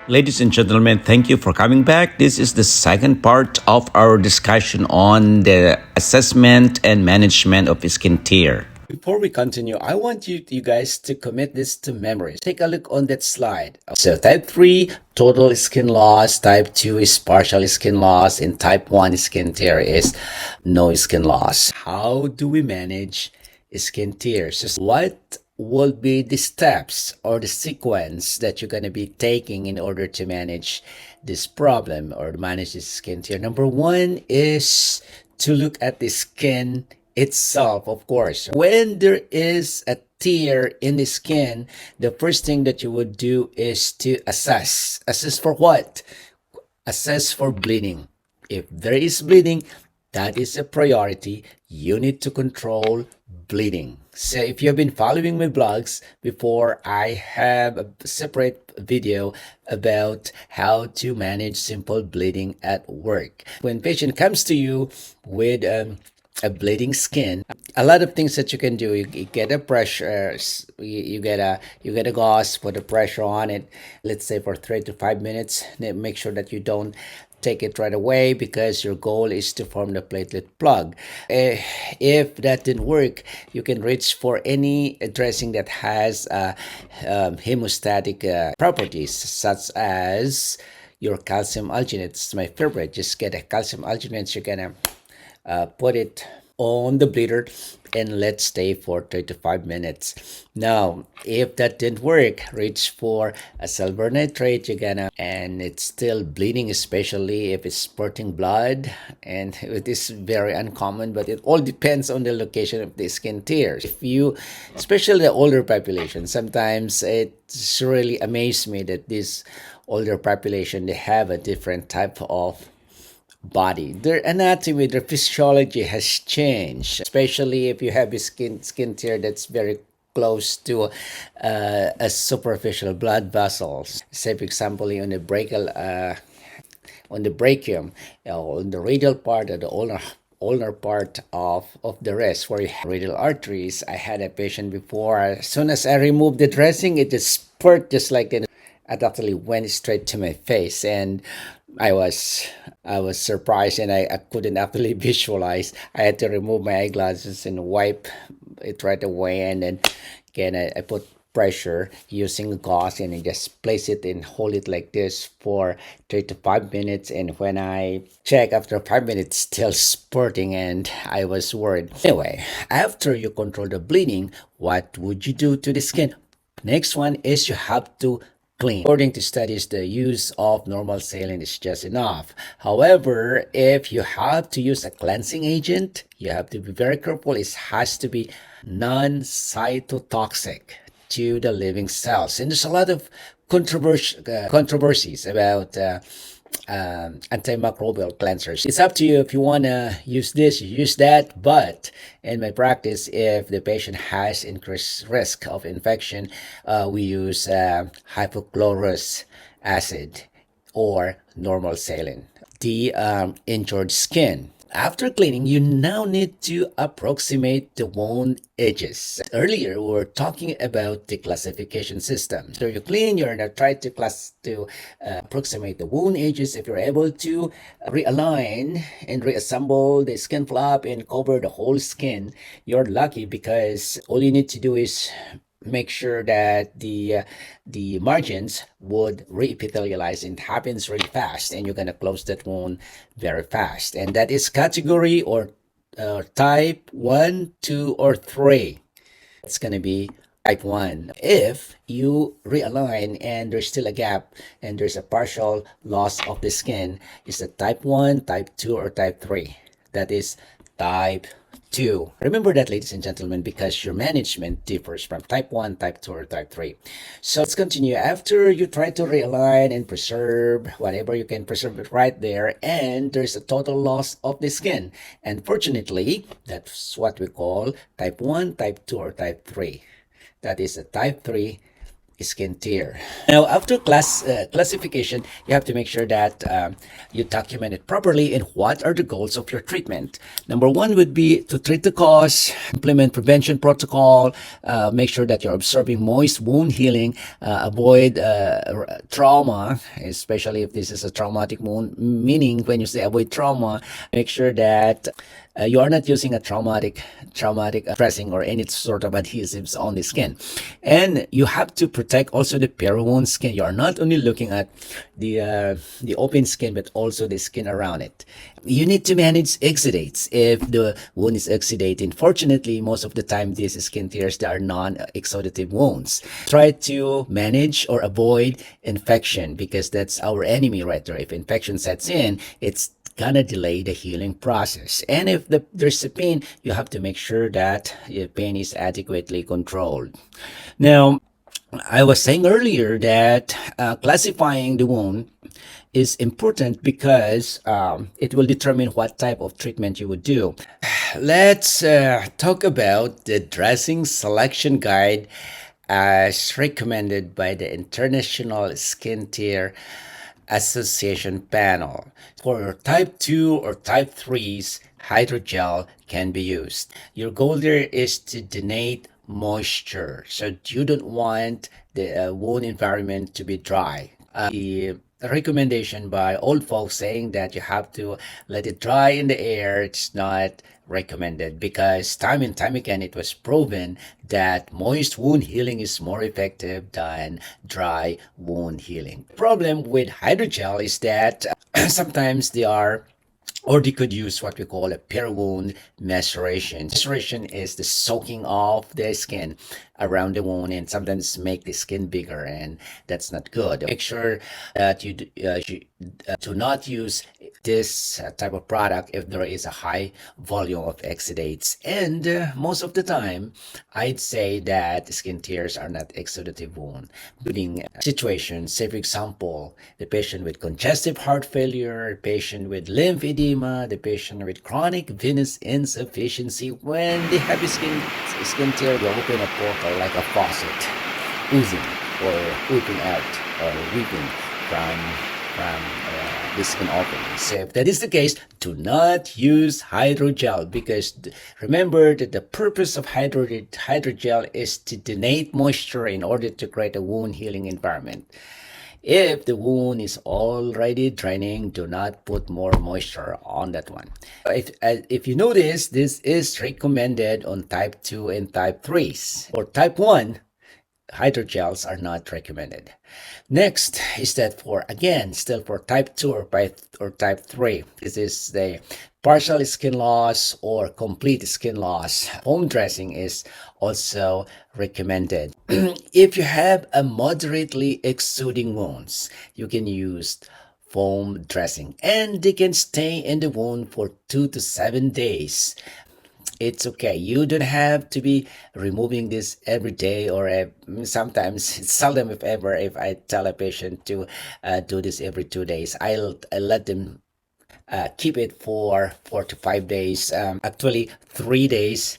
Ladies and gentlemen, thank you for coming back. This is the second part of our discussion on the assessment and management of skin tear. Before we continue, I want you guys to commit this to memory. Take a look on that slide. So type 3, total skin loss. Type 2 is partial skin loss. And type 1 skin tear is no skin loss. How do we manage skin tears? So what will be the steps or the sequence that you're going to be taking in order to manage this problem or manage this skin tear? Number one is to look at the skin itself, of course. When there is a tear in the skin, the first thing that you would do is to assess. Assess for what? Assess for bleeding. If there is bleeding, that is a priority. You need to control bleeding. So if you've been following my blogs before, I have a separate video about how to manage simple bleeding at work. When patient comes to you with a bleeding skin, a lot of things that you can do. You get a pressure, you get a gauze, put a pressure on it, let's say for 3 to 5 minutes. Make sure that you don't take it right away because your goal is to form the platelet plug. If that didn't work, you can reach for any dressing that has hemostatic properties, such as your calcium alginate. It's my favorite. Just get a calcium alginate. You're gonna put it on the bleeder and let stay for 3 to 5 minutes. Now, if that didn't work, reach for a silver nitrate. And it's still bleeding, especially if it's spurting blood. And it is very uncommon, but it all depends on the location of the skin tears. Especially the older population, sometimes it's really amazed me that this older population, they have a different type of body. Their anatomy, their physiology has changed, especially if you have a skin tear that's very close to a superficial blood vessels. Say, for example, on the brachium, on the radial part of the ulnar part of the wrist where you have radial arteries. I had a patient before. As soon as I removed the dressing, it just spurt just like it actually went straight to my face, and I was surprised, and I couldn't actually visualize. I had to remove my eyeglasses and wipe it right away, and then again I put pressure using a gauze and I just place it and hold it like this for 3 to 5 minutes. And when I check after 5 minutes, still spurting, and I was worried. Anyway, after you control the bleeding, what would you do to the skin? Next one is you have to clean. According to studies, the use of normal saline is just enough. However, if you have to use a cleansing agent, you have to be very careful. It has to be non-cytotoxic to the living cells. And there's a lot of controversies about antimicrobial cleansers. It's up to you if you want to use this, you use that. But in my practice, if the patient has increased risk of infection, we use hypochlorous acid or normal saline. The injured skin. After cleaning, you now need to approximate the wound edges. Earlier, we were talking about the classification system. So you clean, you're gonna try to approximate the wound edges. If you're able to realign and reassemble the skin flap and cover the whole skin, you're lucky, because all you need to do is make sure that the margins would reepithelialize, and happens really fast, and you're going to close that wound very fast. And that is category or type 1, 2, or 3. It's going to be type 1. If you realign and there's still a gap and there's a partial loss of the skin, is it type 1, type 2, or type 3? That is type 2. Remember that, ladies and gentlemen, because your management differs from type 1, type 2, or type 3. So let's continue. After you try to realign and preserve whatever you can preserve it right there, and there's a total loss of the skin. Unfortunately, that's what we call type 1, type 2, or type 3. That is a type 3 skin tear. Now, after classification, you have to make sure that you document it properly and what are the goals of your treatment. Number one would be to treat the cause, implement prevention protocol, make sure that you're observing moist wound healing, avoid trauma, especially if this is a traumatic wound. Meaning, when you say avoid trauma, make sure that you are not using a traumatic dressing or any sort of adhesives on the skin, and you have to protect also the peri-wound skin. You are not only looking at the open skin but also the skin around it. You need to manage exudates if the wound is exudating. Fortunately, most of the time these skin tears, they are non-exudative wounds. Try to manage or avoid infection because that's our enemy right there. If infection sets in, it's gonna delay the healing process. And if there's a pain, you have to make sure that your pain is adequately controlled. Now, I was saying earlier that classifying the wound is important because it will determine what type of treatment you would do. Let's talk about the dressing selection guide as recommended by the International Skin Tear Association panel. For type 2 or type 3s, hydrogel can be used. Your goal there is to donate moisture. So you don't want the wound environment to be dry. The recommendation by old folks saying that you have to let it dry in the air, it's not recommended because time and time again it was proven that moist wound healing is more effective than dry wound healing. Problem with hydrogel is that sometimes they are, or they could use what we call a peri-wound maceration. Maceration is the soaking of the skin around the wound and sometimes make the skin bigger, and that's not good. Make sure that you do not use this type of product if there is a high volume of exudates. And most of the time, I'd say that skin tears are not exudative wound. Including situations, say for example, the patient with congestive heart failure, patient with lymphedema, the patient with chronic venous insufficiency. When they have a skin tear, you open a portal like a faucet, oozing or oozing out or weeping from the skin opening. So if that is the case, do not use hydrogel because remember that the purpose of hydrogel is to donate moisture in order to create a wound healing environment. If the wound is already draining, do not put more moisture on that one. If you notice, this is recommended on type 2 and type 3s. For type 1, hydrogels are not recommended. Next is that for, again, still for type 2 or type 3. This is the partial skin loss or complete skin loss. Foam dressing is also recommended. If you have a moderately exuding wounds, you can use foam dressing and they can stay in the wound for 2 to 7 days. It's okay. You don't have to be removing this every day or sometimes, it's seldom if ever, if I tell a patient to do this every 2 days. I'll let them keep it for 4 to 5 days. Actually, 3 days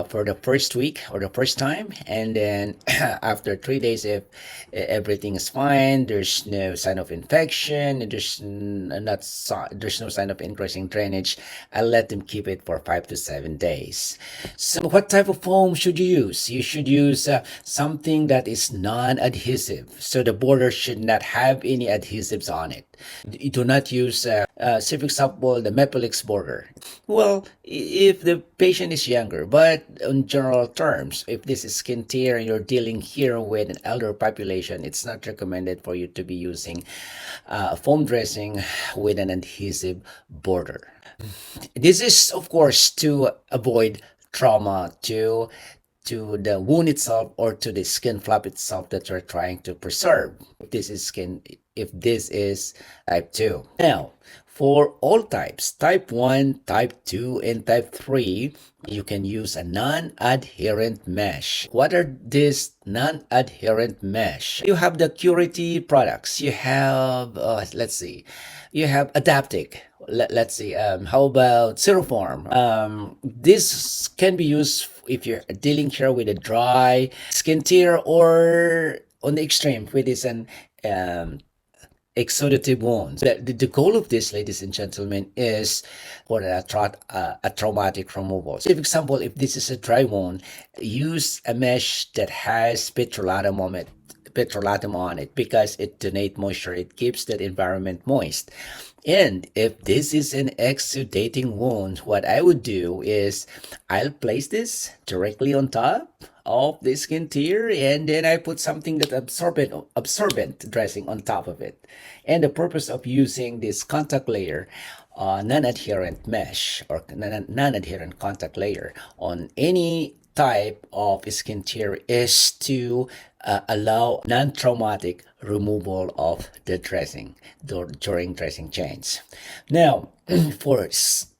for the first week or the first time, and then after 3 days, if everything is fine, there's no sign of infection, there's no sign of increasing drainage, I'll let them keep it for 5 to 7 days. So, what type of foam should you use? You should use something that is non-adhesive, so the border should not have any adhesives on it. You do not use, say for example, the Mepelix border. Well, if the patient is younger, but in general terms, if this is skin tear and you're dealing here with an elder population, it's not recommended for you to be using foam dressing with an adhesive border. This is, of course, to avoid trauma to the wound itself or to the skin flap itself that you're trying to preserve. If this is type 2. Now, for all types, type 1, type 2, and type 3, you can use a non-adherent mesh. What are these non-adherent mesh? You have the Curity products. You have, let's see, you have Adaptic. Let's see, how about Seroform? This can be used if you're dealing here with a dry skin tear or on the extreme, which is an um, exudative wounds. The goal of this, ladies and gentlemen, is for a traumatic removal. So, for example, if this is a dry wound, use a mesh that has petrolatum on it because it donates moisture. It keeps that environment moist. And if this is an exudating wound, what I would do is I'll place this directly on top of the skin tier, and then I put something that absorbent dressing on top of it. And the purpose of using this contact layer, non-adherent mesh or non-adherent contact layer on any type of skin tier is to allow non-traumatic removal of the dressing during dressing change. Now, for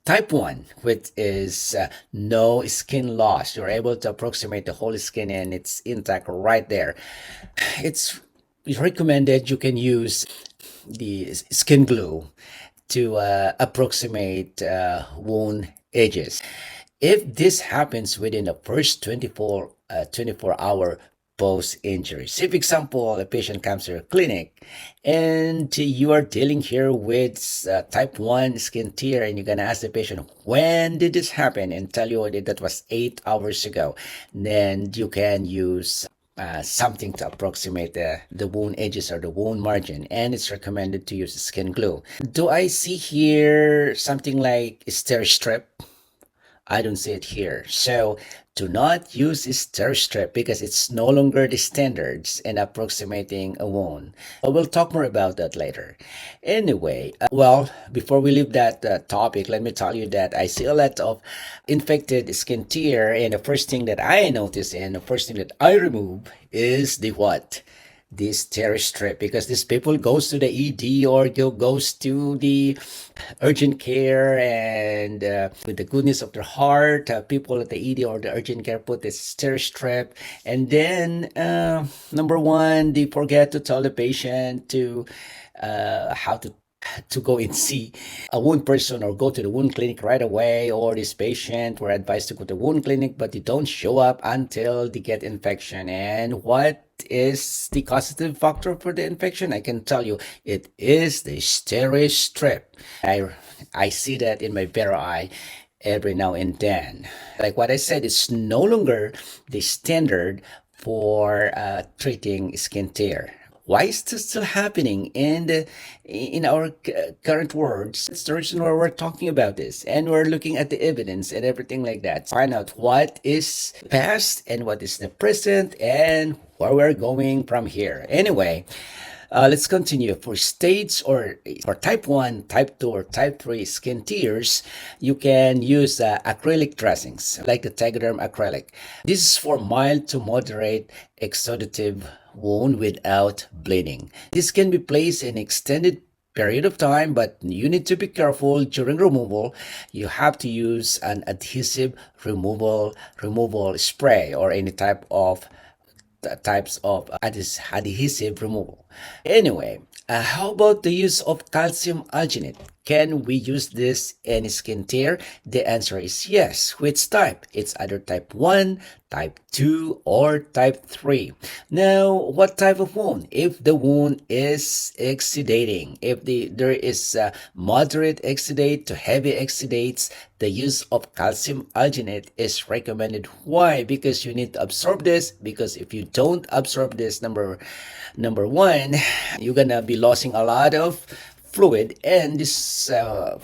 type 1, which is no skin loss, you're able to approximate the whole skin and it's intact right there. It's recommended you can use the skin glue to approximate wound edges. If this happens within the first 24-hour post injury. Say, for example, a patient comes to your clinic and you are dealing here with type 1 skin tear, and you're going to ask the patient, when did this happen? And tell you that was 8 hours ago. Then you can use something to approximate the wound edges or the wound margin, and it's recommended to use skin glue. Do I see here something like stir strip? I don't see it here. So do not use stir strip because it's no longer the standards in approximating a wound. We'll talk more about that later. Anyway, well, before we leave that topic, let me tell you that I see a lot of infected skin tear, and the first thing that I notice and the first thing that I remove is the what? This tear strip, because these people goes to the ED or goes to the urgent care, and with the goodness of their heart, people at the ED or the urgent care put this tear strip, and then number one, they forget to tell the patient to how to go and see a wound person or go to the wound clinic right away, or this patient were advised to go to the wound clinic but they don't show up until they get infection. And what is the causative factor for the infection? I can tell you it is the steri strip. I see that in my bare eye every now and then. Like what I said, it's no longer the standard for treating skin tear. Why is this still happening in our current words? That's the reason why we're talking about this, and we're looking at the evidence and everything like that. Find out what is past and what is the present and where we're going from here. Anyway, let's continue. For states or for type 1, type 2, or type 3 skin tears, you can use acrylic dressings like the Tegaderm acrylic. This is for mild to moderate exudative wound without bleeding. This can be placed in extended period of time, but you need to be careful during removal. You have to use an adhesive removal spray or any types of adhesive removal. Anyway, how about the use of calcium alginate? Can we use this in skin tear? The answer is yes. Which type? It's either type 1, type 2, or type 3. Now, what type of wound? If the wound is exudating, if there is moderate exudate to heavy exudates, the use of calcium alginate is recommended. Why? Because you need to absorb this, because if you don't absorb this, number one, you're gonna be losing a lot of fluid, and this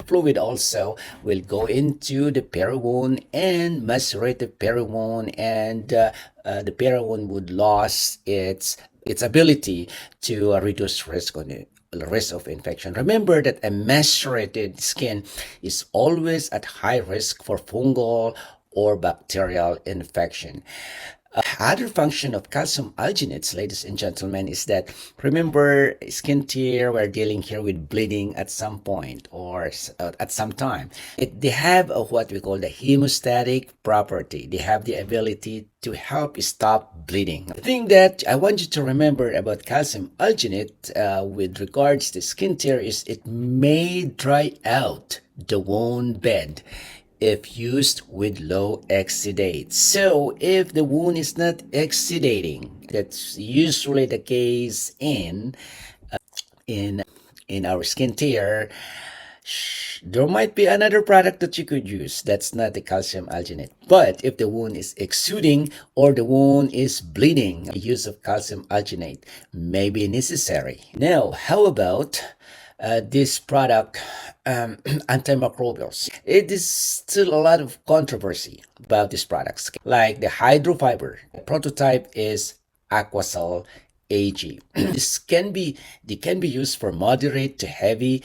fluid also will go into the peri-wound and macerate the peri-wound, and the peri-wound would lose its ability to reduce risk on it. Risk of infection. Remember that a macerated skin is always at high risk for fungal or bacterial infection. Other function of calcium alginates, ladies and gentlemen, is that, remember, skin tear, we're dealing here with bleeding at some point or at some time. They have what we call the hemostatic property. They have the ability to help stop bleeding. The thing that I want you to remember about calcium alginate with regards to skin tear is it may dry out the wound bed. if used with low exudate. So if the wound is not exudating, that's usually the case in in our skin tear, there might be another product that you could use that's not the calcium alginate. But if the wound is exuding or the wound is bleeding, use of calcium alginate may be necessary. Now, how about this product, antimicrobials? It is still a lot of controversy about these products. Like the hydrofiber, the prototype is Aquacel AG. They can be used for moderate to heavy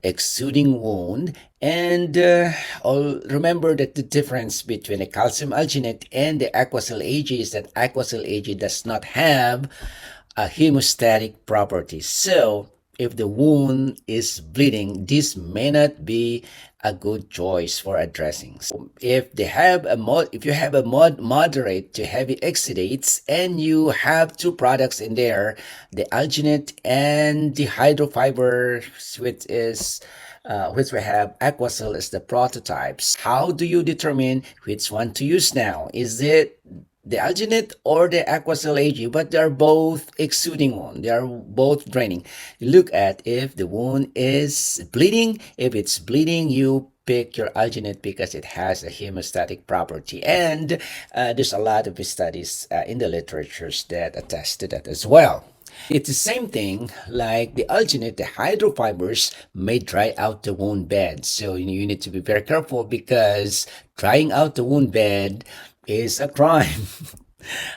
exuding wound. And remember that the difference between the calcium alginate and the Aquacel AG is that Aquacel AG does not have a hemostatic property. So if the wound is bleeding, this may not be a good choice for addressing. So if you have a moderate to heavy exudates and you have two products in there, the alginate and the hydrofiber, which we have Aquacel as the prototypes. How do you determine which one to use now? Is it the alginate or the Aquacel AG? But they're both exuding wound. They are both draining. You look at if the wound is bleeding. If it's bleeding, you pick your alginate because it has a hemostatic property. And there's a lot of studies in the literatures that attest to that as well. It's the same thing like the alginate, the hydrofibers may dry out the wound bed. So you need to be very careful because drying out the wound bed is a crime.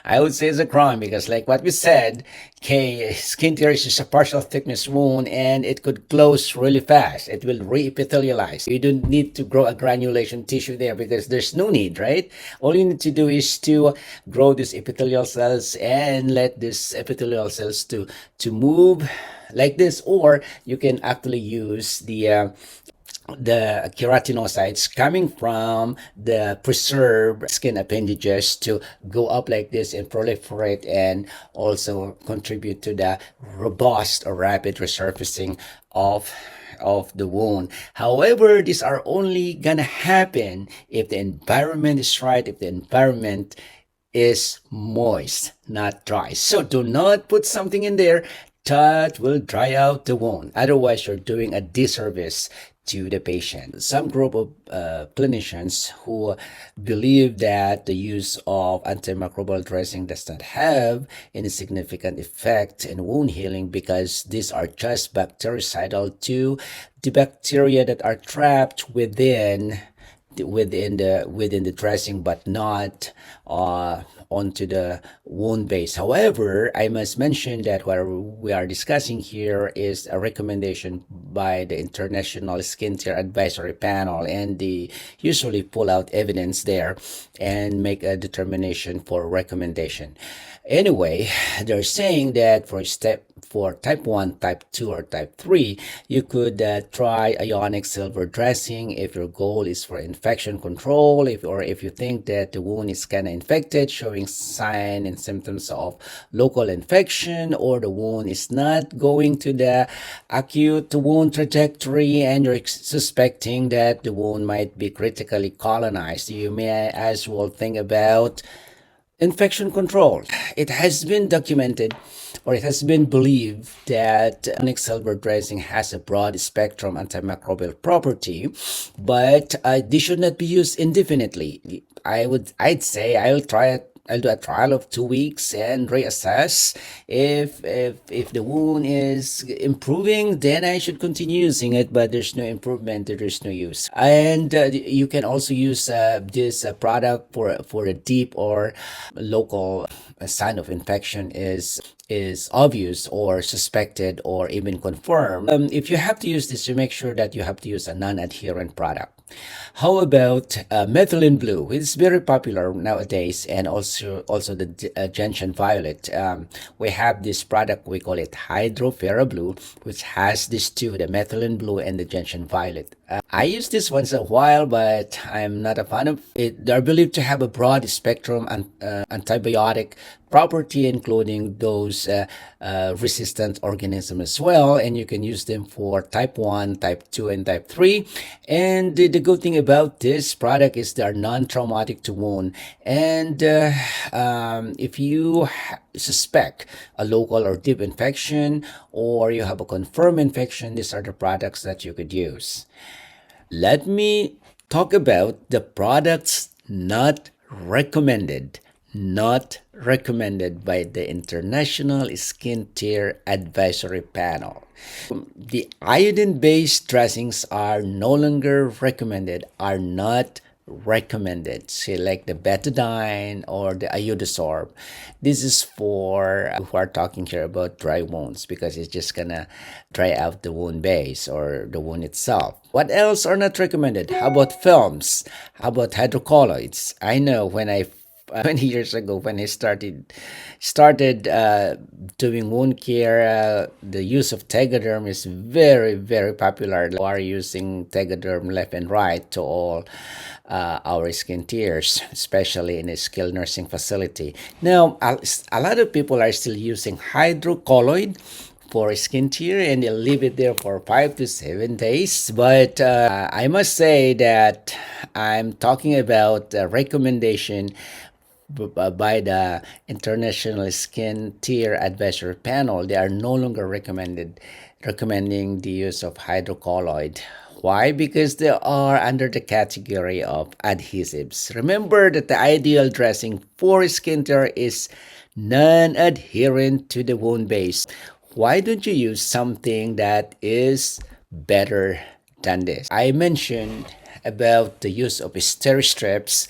I would say it's a crime because, like what we said, skin tear is just a partial thickness wound and it could close really fast. It will re-epithelialize. You don't need to grow a granulation tissue there because there's no need, right? All you need to do is to grow these epithelial cells and let these epithelial cells to move like this, or you can actually use the keratinocytes coming from the preserved skin appendages to go up like this and proliferate and also contribute to the robust or rapid resurfacing of the wound. However, these are only gonna happen if the environment is right, if the environment is moist, not dry. So do not put something in there that will dry out the wound. Otherwise, you're doing a disservice to the patient. Some group of clinicians who believe that the use of antimicrobial dressing does not have any significant effect in wound healing because these are just bactericidal to the bacteria that are trapped within the dressing, but not onto the wound base. However, I must mention that what we are discussing here is a recommendation by the International Skin Care Advisory Panel, and they usually pull out evidence there and make a determination for recommendation. Anyway, they're saying that for type 1, type 2, or type 3, you could try ionic silver dressing if your goal is for infection control, if you think that the wound is kind of infected, showing signs and symptoms of local infection, or the wound is not going to the acute wound trajectory and you're suspecting that the wound might be critically colonized. You may as well think about infection control. It has been documented, or it has been believed, that ionic silver dressing has a broad spectrum antimicrobial property, but they should not be used indefinitely. I'd say I'll try it. I'll do a trial of 2 weeks and reassess. If the wound is improving, then I should continue using it. But there's no improvement, there's no use. And you can also use this product for a deep or local sign of infection is obvious or suspected or even confirmed. If you have to use this, you make sure that you have to use a non-adherent product. How about methylene blue? It's very popular nowadays, and also the gentian violet. We have this product, we call it hydrofera blue, which has these two, the methylene blue and the gentian violet. I use this once in a while, but I'm not a fan of it. They're believed to have a broad spectrum antibiotic property, including those resistant organisms as well. And you can use them for type 1, type 2, and type 3. And the good thing about this product is they are non-traumatic to wound. And if you suspect a local or deep infection, or you have a confirmed infection, these are the products that you could use. Let me talk about the products not recommended. Not recommended by the International Skin Tear Advisory Panel. The iodine-based dressings are no longer recommended, are not recommended, say like the betadine or the iodosorb. This is for who are talking here about dry wounds, because it's just gonna dry out the wound base or the wound itself. What else are not recommended? How about films? How about hydrocolloids? I know when I 20 years ago, when I started doing wound care, the use of Tegaderm is very, very popular. We are using Tegaderm left and right to all our skin tears, especially in a skilled nursing facility. Now, a lot of people are still using hydrocolloid for skin tear, and they'll leave it there for 5 to 7 days. But I must say that I'm talking about a recommendation by the International Skin Tear Advisory Panel. They are no longer recommending the use of hydrocolloid. Why? Because they are under the category of adhesives. Remember that the ideal dressing for skin tear is non-adherent to the wound base. Why don't you use something that is better than this? I mentioned about the use of Steri-Strips.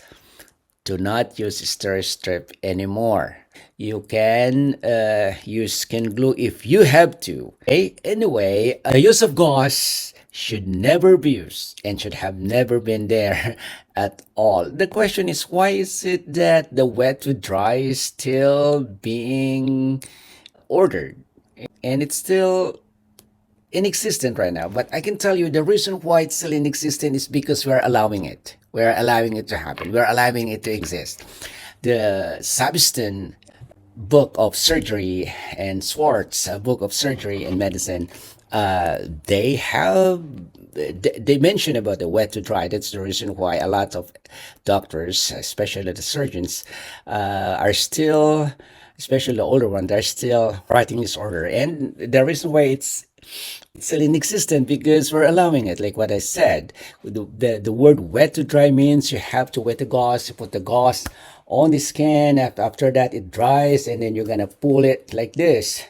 Do not use Steri-Strip anymore. You can use skin glue if you have to. Okay? Anyway, the use of gauze should never be used and should have never been there at all. The question is, why is it that the wet to dry is still being ordered and it's still inexistent right now? But I can tell you the reason why it's still inexistent is because we're allowing it. We're allowing it to happen. We're allowing it to exist. The Sabiston book of surgery and Swartz book of surgery and medicine, they have they mention about the wet to dry. That's the reason why a lot of doctors, especially the surgeons, are still, especially the older ones, they're still writing this order. And the reason why it's still inexistent because we're allowing it, like what I said. The word wet to dry means you have to wet the gauze, you put the gauze on the skin. After that, it dries, and then you're gonna pull it like this.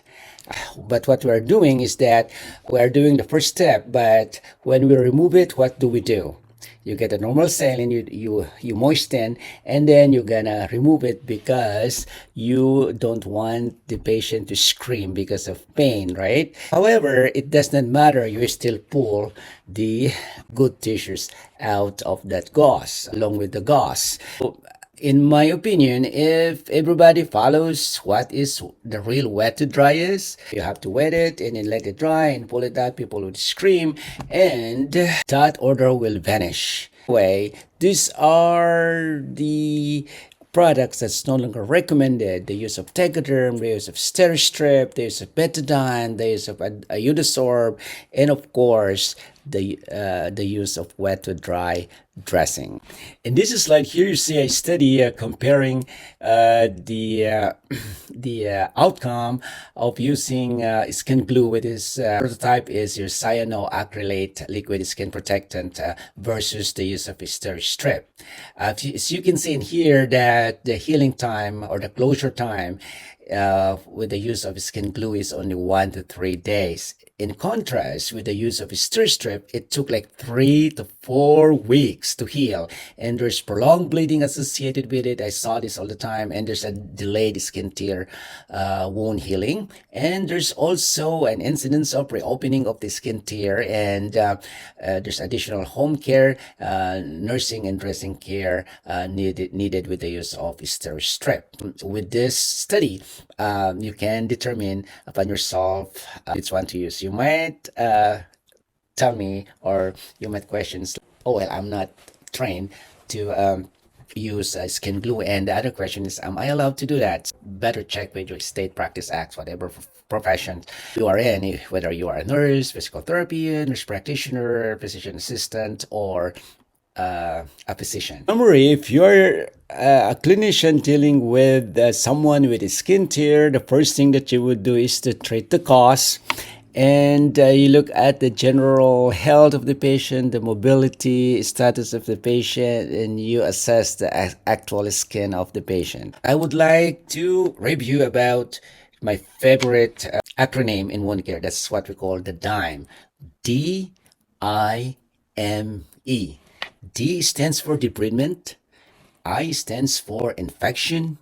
But what we're doing is that we're doing the first step, but when we remove it, what do we do? You get a normal saline, you moisten, and then you're gonna remove it because you don't want the patient to scream because of pain, right? However, it does not matter. You still pull the good tissues out of that gauze along with the gauze. In my opinion, if everybody follows what is the real wet to dry is, you have to wet it and then let it dry and pull it out, people would scream, and that order will vanish. Anyway, these are the products that's no longer recommended. The use of Tegaderm, the use of Steri-Strip, the use of betadine, the use of iodosorb, and of course, the use of wet to dry dressing. In this slide here, you see a study comparing the outcome of using skin glue with this prototype is your cyanoacrylate liquid skin protectant versus the use of a Steri-Strip. As you can see in here that the healing time or the closure time with the use of skin glue is only 1 to 3 days. In contrast, with the use of Steri-Strip, it took like 3 to 4 weeks to heal, and there's prolonged bleeding associated with it. I saw this all the time, and there's a delayed skin tear wound healing, and there's also an incidence of reopening of the skin tear, and there's additional home care, nursing and dressing care needed with the use of Steri-Strip. With this study, you can determine upon yourself which one to use. You might tell me, or you might question, oh well, I'm not trained to use skin glue. And the other question is, am I allowed to do that? Better check with your state practice acts, whatever profession you are in, whether you are a nurse, physical therapy, nurse practitioner, physician assistant, or a physician. Summary: if you're a clinician dealing with someone with a skin tear, the first thing that you would do is to treat the cause. And you look at the general health of the patient, the mobility status of the patient, and you assess the actual skin of the patient. I would like to review about my favorite acronym in wound care. That's what we call the DIME. DIME. D stands for debridement, I stands for infection,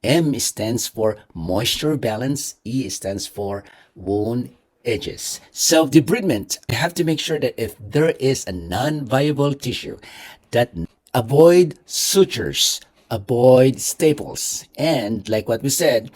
M stands for moisture balance, E stands for wound edges. So debridement, you have to make sure that if there is a non-viable tissue, that avoid sutures, avoid staples, and like what we said,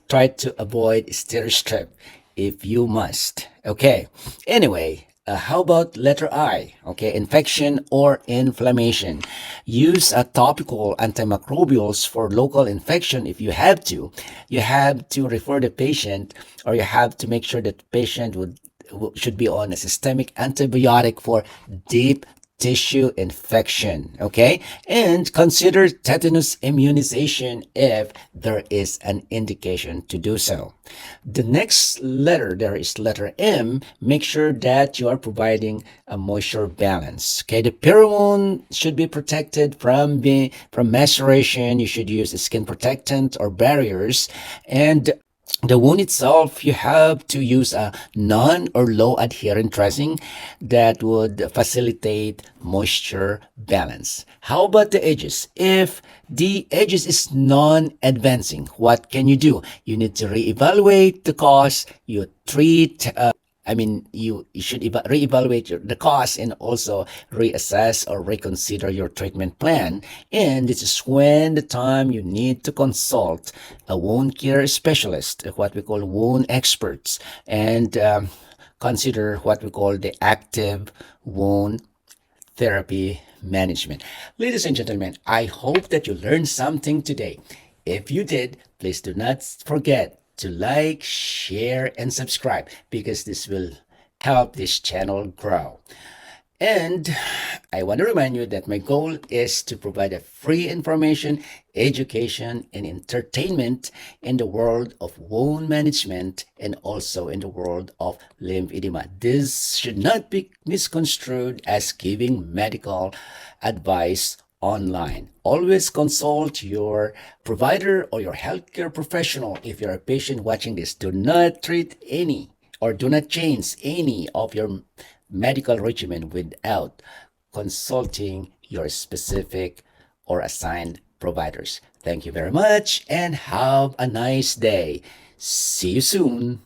try to avoid stir strip if you must. Okay. Anyway, how about letter I? Okay, infection or inflammation. Use a topical antimicrobials for local infection if you have to. You have to refer the patient, or you have to make sure that the patient should be on a systemic antibiotic for deep tissue infection. Okay, and consider tetanus immunization if there is an indication to do so. The next letter there is letter M. Make sure that you are providing a moisture balance. Okay, the pheromone should be protected from maceration. You should use a skin protectant or barriers. And the wound itself, you have to use a non or low adherent dressing that would facilitate moisture balance. How about the edges? If the edges is non-advancing, what can you do? You need to reevaluate the cause. You treat you should reevaluate the cost and also reassess or reconsider your treatment plan. And this is when the time you need to consult a wound care specialist, what we call wound experts, and consider what we call the active wound therapy management. Ladies and gentlemen, I hope that you learned something today. If you did, please do not forget to like, share, and subscribe, because this will help this channel grow. And I want to remind you that my goal is to provide a free information, education, and entertainment in the world of wound management and also in the world of lymphedema. This should not be misconstrued as giving medical advice online. Always consult your provider or your healthcare professional. If you're a patient watching this, do not treat any or do not change any of your medical regimen without consulting your specific or assigned providers. Thank you very much and have a nice day. See you soon.